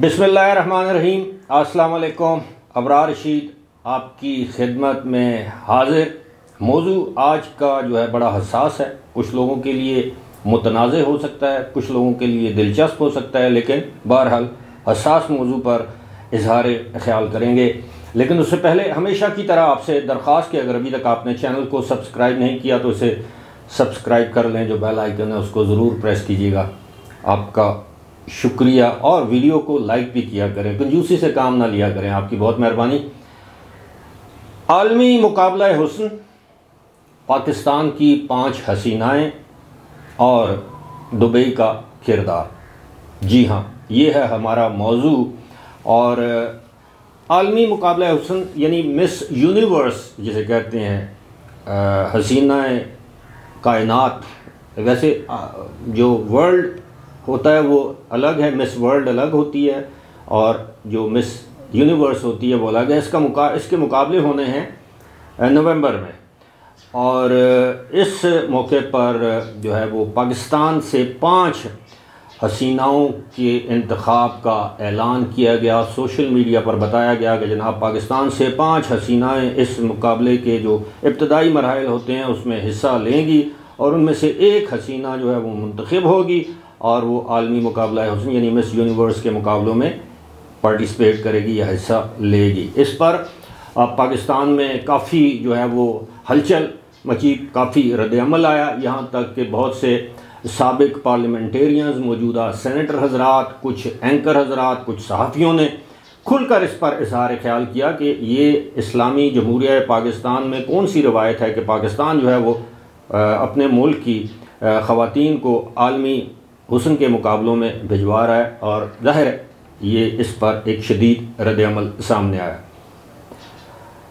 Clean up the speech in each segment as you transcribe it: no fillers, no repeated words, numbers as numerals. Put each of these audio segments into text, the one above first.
बिस्मिल्लाहिर्रहमानिर्रहीम। अस्सलाम वालेकुम। अबरार रशीद आपकी खिदमत में हाजिर। मौजू आज का जो है बड़ा हसास है, कुछ लोगों के लिए मुतनाज़ हो सकता है, कुछ लोगों के लिए दिलचस्प हो सकता है, लेकिन बहरहाल हसास मौजू पर इजहार ख्याल करेंगे। लेकिन उससे पहले हमेशा की तरह आपसे दरख्वास्त कि अगर अभी तक आपने चैनल को सब्सक्राइब नहीं किया तो इसे सब्सक्राइब कर लें, जो बेल आइकन है उसको ज़रूर प्रेस कीजिएगा। आपका शुक्रिया। और वीडियो को लाइक भी किया करें, कंजूसी से काम ना लिया करें, आपकी बहुत मेहरबानी। आलमी मुकाबला हुस्न, पाकिस्तान की 5 हसीनाएँ और दुबई का किरदार। जी हाँ, ये है हमारा मौजू। और आलमी मुकाबला हुस्न यानी मिस यूनिवर्स जिसे कहते हैं, हसीनाएँ कायनात। वैसे जो वर्ल्ड होता है वो अलग है, मिस वर्ल्ड अलग होती है, और जो मिस यूनिवर्स होती है वो अलग है। इसके मुकाबले होने हैं नवंबर में, और इस मौके पर जो है वो पाकिस्तान से 5 हसीनाओं के इंतखाब का ऐलान किया गया। सोशल मीडिया पर बताया गया कि जनाब पाकिस्तान से 5 हसीनाएँ इस मुकाबले के जो इब्तदाई मराहिल होते हैं उसमें हिस्सा लेंगी, और उनमें से एक हसीना जो है वो मुंतखब होगी और वो आलमी मुकाबला हुस्न यानी मिस यूनिवर्स के मुकाबलों में पार्टिसिपेट करेगी या हिस्सा लेगी। इस पर पाकिस्तान में काफ़ी जो है वो हलचल मची, काफ़ी रद्द-ए-अमल आया। यहाँ तक कि बहुत से साबिक पार्लियामेंटेरियंस, मौजूदा सेनेटर हजरात, कुछ एंकर हजरात, कुछ सहाफ़ियों ने खुलकर इस पर इज़हार ख्याल किया कि ये इस्लामी जमहूरिया पाकिस्तान में कौन सी रवायत है कि पाकिस्तान जो है वो अपने मुल्क की ख़वातीन को आलमी हुस्न के मुकाबलों में भिजवा रहा है। और ज़ाहिर है ये इस पर एक शदीद रद्द-ए-अमल सामने आया।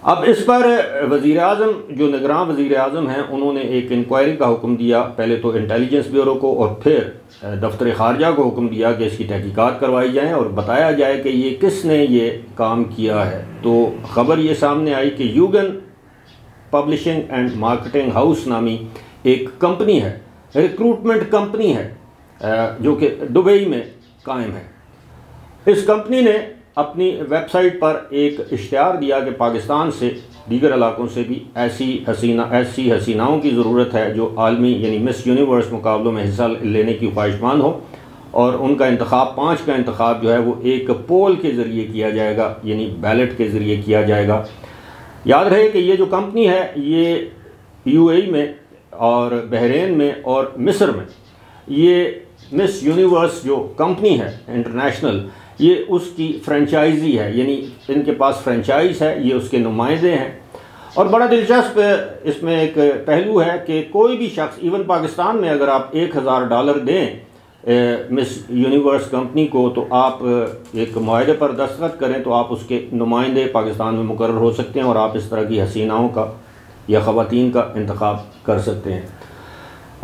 अब इस पर वज़ीर-ए-आज़म जो निगरान वज़ीर-ए-आज़म हैं उन्होंने एक इंक्वायरी का हुक्म दिया, पहले तो इंटेलिजेंस ब्यूरो को और फिर दफ्तर ख़ारजा को हुक्म दिया कि इसकी तहकीकात करवाई जाएँ और बताया जाए कि ये किसने ये काम किया है। तो ख़बर ये सामने आई कि यूगन पब्लिशिंग एंड मार्केटिंग हाउस नामी एक कंपनी है, रिक्रूटमेंट कंपनी है, जो कि दुबई में कायम है। इस कंपनी ने अपनी वेबसाइट पर एक इश्तिहार दिया कि पाकिस्तान से दीगर इलाकों से भी ऐसी हसीनाओं की ज़रूरत है जो आलमी यानी मिस यूनिवर्स मुकाबलों में हिस्सा लेने की ख्वाहिशमंद हो, और उनका इंतखाब 5 का इंतखाब जो है वो एक पोल के ज़रिए किया जाएगा, यानी बैलेट के ज़रिए किया जाएगा। याद रहे कि ये जो कंपनी है ये यूएई में और बहरीन में और मिस्र में, ये मिस यूनिवर्स जो कंपनी है इंटरनेशनल, ये उसकी फ्रेंचाइजी है, यानी इनके पास फ्रेंचाइज है, ये उसके नुमाइंदे हैं। और बड़ा दिलचस्प इसमें एक पहलू है कि कोई भी शख्स, इवन पाकिस्तान में अगर आप $1000 दें मिस यूनिवर्स कंपनी को, तो आप एक मुआहदे पर दस्तखत करें तो आप उसके नुमाइंदे पाकिस्तान में मुकर्रर हो सकते हैं और आप इस तरह की हसीनाओं का या ख़वातीन का इंतखाब कर सकते हैं।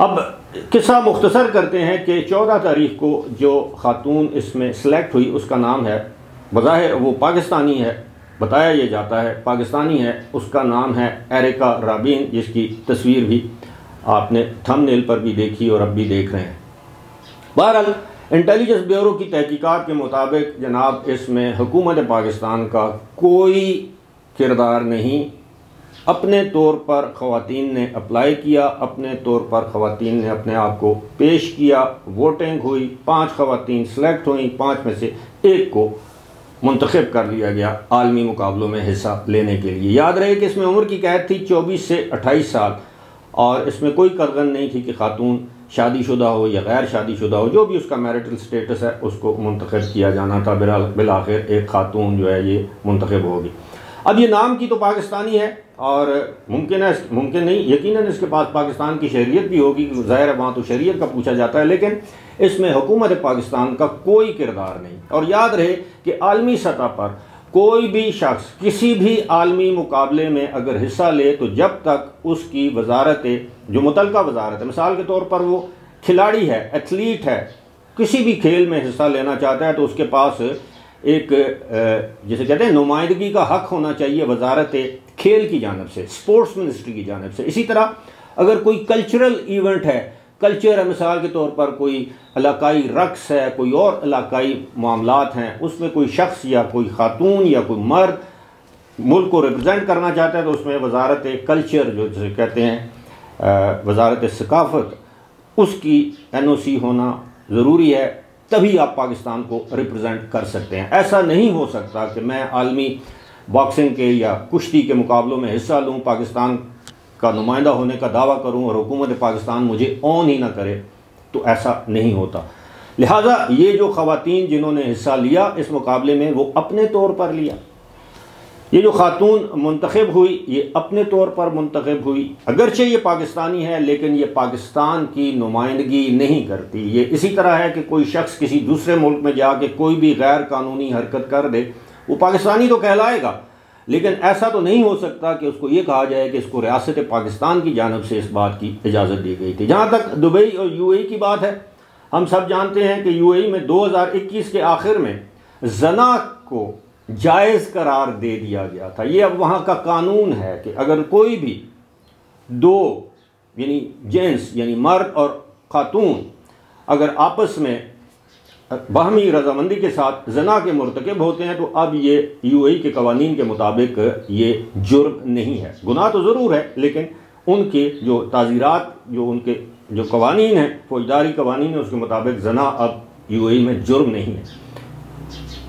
अब किस्सा मुख्तसर करते हैं कि 14 तारीख को जो खातून इसमें सेलेक्ट हुई उसका नाम है, बज़ाहिर वो पाकिस्तानी है, बताया ये जाता है पाकिस्तानी है, उसका नाम है एरिका राबिन, जिसकी तस्वीर भी आपने थंबनेल पर भी देखी और अब भी देख रहे हैं। बहरहाल इंटेलिजेंस ब्यूरो की तहकीकात के मुताबिक जनाब इसमें हुकूमत पाकिस्तान का कोई किरदार नहीं। अपने तौर पर ख़वातीन ने अप्लाई किया, अपने तौर पर ख़वातीन ने अपने आप को पेश किया, वोटिंग हुई, 5 ख़वातीन सेलेक्ट हुई, 5 में से एक को मुंतखब कर लिया गया आलमी मुकाबलों में हिस्सा लेने के लिए। याद रहे कि इसमें उम्र की कैद थी 24 से 28 साल, और इसमें कोई कदगन नहीं थी कि खातून शादीशुदा हो या गैर शादीशुदा हो, जो भी उसका मैरिटल स्टेटस है उसको मुंतखब किया जाना था। बिलाखिर एक खातून जो है ये मुंतखब होगी। अब ये नाम की तो पाकिस्तानी है और मुमकिन नहीं, यकीनन इसके पास पाकिस्तान की शहरियत भी होगी, ज़ाहिर है वहाँ तो शहरियत का पूछा जाता है, लेकिन इसमें हुकूमत पाकिस्तान का कोई किरदार नहीं। और याद रहे कि आलमी सतह पर कोई भी शख्स किसी भी आलमी मुकाबले में अगर हिस्सा ले तो जब तक उसकी वजारत जो मुतलका वजारत है, मिसाल के तौर पर वो खिलाड़ी है, एथलीट है, किसी भी खेल में हिस्सा लेना चाहता है तो उसके पास एक जिसे कहते हैं नुमाइंदगी का हक होना चाहिए वजारत खेल की जानिब से, स्पोर्ट्स मिनिस्ट्री की जानिब से। इसी तरह अगर कोई कल्चरल इवेंट है कल्चर है, मिसाल के तौर पर कोई इलाकाई रक्स है, कोई और इलाकाई मामलात हैं, उसमें कोई शख्स या कोई खातून या कोई मर्द मुल्क को रिप्रेजेंट करना चाहता है तो उसमें वजारत कल्चर जो जिसे कहते हैं वजारत सकाफ़त, उसकी NOC होना ज़रूरी है, तभी आप पाकिस्तान को रिप्रेजेंट कर सकते हैं। ऐसा नहीं हो सकता कि मैं आलमी बॉक्सिंग के या कुश्ती के मुकाबलों में हिस्सा लूँ, पाकिस्तान का नुमाइंदा होने का दावा करूँ और हुकूमत पाकिस्तान मुझे ऑन ही ना करे, तो ऐसा नहीं होता। लिहाजा ये जो ख़वातीन जिन्होंने हिस्सा लिया इस मुकाबले में, वो अपने तौर पर लिया। ये जो खातून मुंतखब हुई ये अपने तौर पर मुंतखब हुई, अगरचे ये पाकिस्तानी है लेकिन ये पाकिस्तान की नुमाइंदगी नहीं करती। ये इसी तरह है कि कोई शख्स किसी दूसरे मुल्क में जाके कोई भी गैर कानूनी हरकत कर दे, वो पाकिस्तानी तो कहलाएगा, लेकिन ऐसा तो नहीं हो सकता कि उसको ये कहा जाए कि इसको रियासत पाकिस्तान की जानब से इस बात की इजाज़त दी गई थी। जहाँ तक दुबई और UAE की बात है, हम सब जानते हैं कि UAE में 2021 के आखिर में जना को जायज़ करार दे दिया गया था। ये अब वहाँ का कानून है कि अगर कोई भी दो यानी जेंट्स यानी मर्द और खातून अगर आपस में बाहमी रजामंदी के साथ जना के मुर्तकब होते हैं तो अब ये UAE के कवानीन के मुताबिक ये जुर्म नहीं है। गुनाह तो ज़रूर है लेकिन उनके जो ताज़ीरात उनके जो कवानीन हैं, फौजदारी कवानीन है, उसके मुताबिक जना अब UAE में जुर्म नहीं है,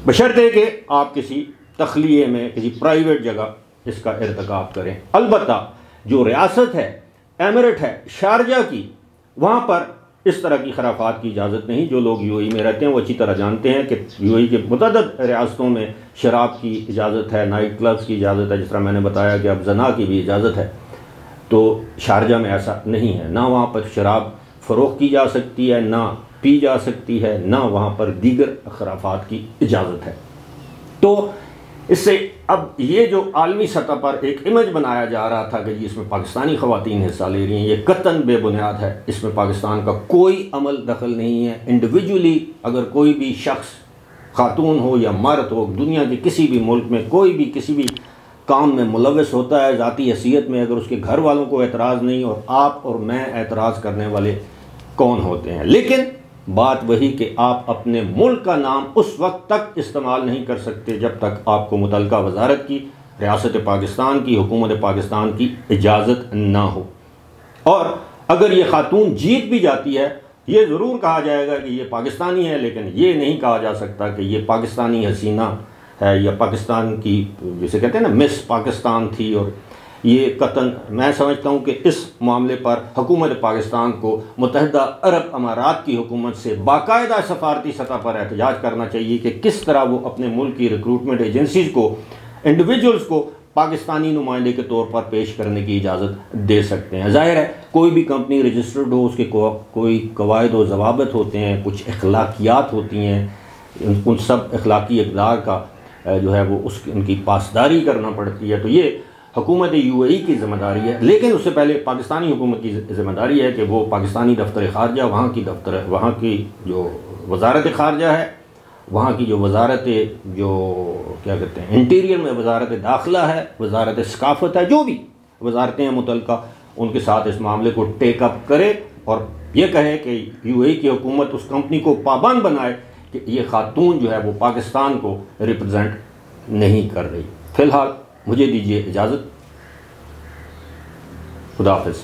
बशर्ते कि आप किसी तखलिए में किसी प्राइवेट जगह इसका इर्तिकाब करें। अलबत्ता जो रियासत है, एमिरेट है शारजा की, वहाँ पर इस तरह की खराफात की इजाज़त नहीं। जो लोग UAE में रहते हैं वो अच्छी तरह जानते हैं कि UAE के मुतअद्दिद रियासतों में शराब की इजाज़त है, नाइट क्लब्स की इजाज़त है, जिस तरह मैंने बताया कि अब जना की भी इजाज़त है। तो शारजा में ऐसा नहीं है, ना वहाँ पर शराब फ़रोख्त की जा सकती है, ना पी जा सकती है, ना वहाँ पर दीगर खराफात की इजाज़त है। तो इससे अब ये जो आलमी सतह पर एक इमेज बनाया जा रहा था कि जी इसमें पाकिस्तानी ख़वातीन हिस्सा ले रही हैं, ये कतन बेबुनियाद है। इसमें पाकिस्तान का कोई अमल दखल नहीं है। इंडिविजुअली अगर कोई भी शख्स खातून हो या मर्द हो, दुनिया के किसी भी मुल्क में कोई भी किसी भी काम में मुलव्वस होता है ज़ाती हैसियत में, अगर उसके घर वालों को एतराज़ नहीं और आप और मैं एतराज़ करने वाले कौन होते हैं। लेकिन बात वही कि आप अपने मुल्क का नाम उस वक्त तक इस्तेमाल नहीं कर सकते जब तक आपको मुतल्लिका वजारत की, रियासत पाकिस्तान की, हुकूमत पाकिस्तान की इजाज़त ना हो। और अगर ये खातून जीत भी जाती है, ये ज़रूर कहा जाएगा कि ये पाकिस्तानी है, लेकिन ये नहीं कहा जा सकता कि ये पाकिस्तानी हसीना है या पाकिस्तान की जिसे कहते हैं ना मिस पाकिस्तान थी। और ये कतन मैं समझता हूँ कि इस मामले पर हुकूमत पाकिस्तान को मुत्तहिदा अरब अमारात की हुकूमत से बाकायदा सफारती सतह पर एहतजाज करना चाहिए कि किस तरह वो अपने मुल्क की रिक्रूटमेंट एजेंसीज़ को, इंडिविजुअल्स को पाकिस्तानी नुमाइंदे के तौर पर पेश करने की इजाज़त दे सकते हैं। ज़ाहिर है कोई भी कंपनी रजिस्टर्ड हो, उसके कोई कवायद व ज़वाबित होते हैं, कुछ अखलाकियात होती हैं, उन सब अखलाकी इक़दार का जो है वो उनकी पासदारी करना पड़ती है। तो ये हुकूमत UAE की ज़िम्मेदारी है, लेकिन उससे पहले पाकिस्तानी हुकूमत की ज़िम्मेदारी है कि वो पाकिस्तानी दफ्तर ख़ारजा, वहाँ की जो वजारत ख़ारजा है, वहाँ की जो वजारत जो क्या कहते हैं इंटीरियर में वजारत दाखिला है, वजारत सकाफ़त है, जो भी वजारतें हैं मुतल्लिका, उनके साथ इस मामले को टेकअप करे और ये कहे कि UAE की हुकूमत उस कंपनी को पाबंद बनाए कि ये खातून जो है वो पाकिस्तान को रिप्रेजेंट नहीं कर रही। फ़िलहाल मुझे दीजिए इजाज़त। खुदा हाफ़िज़।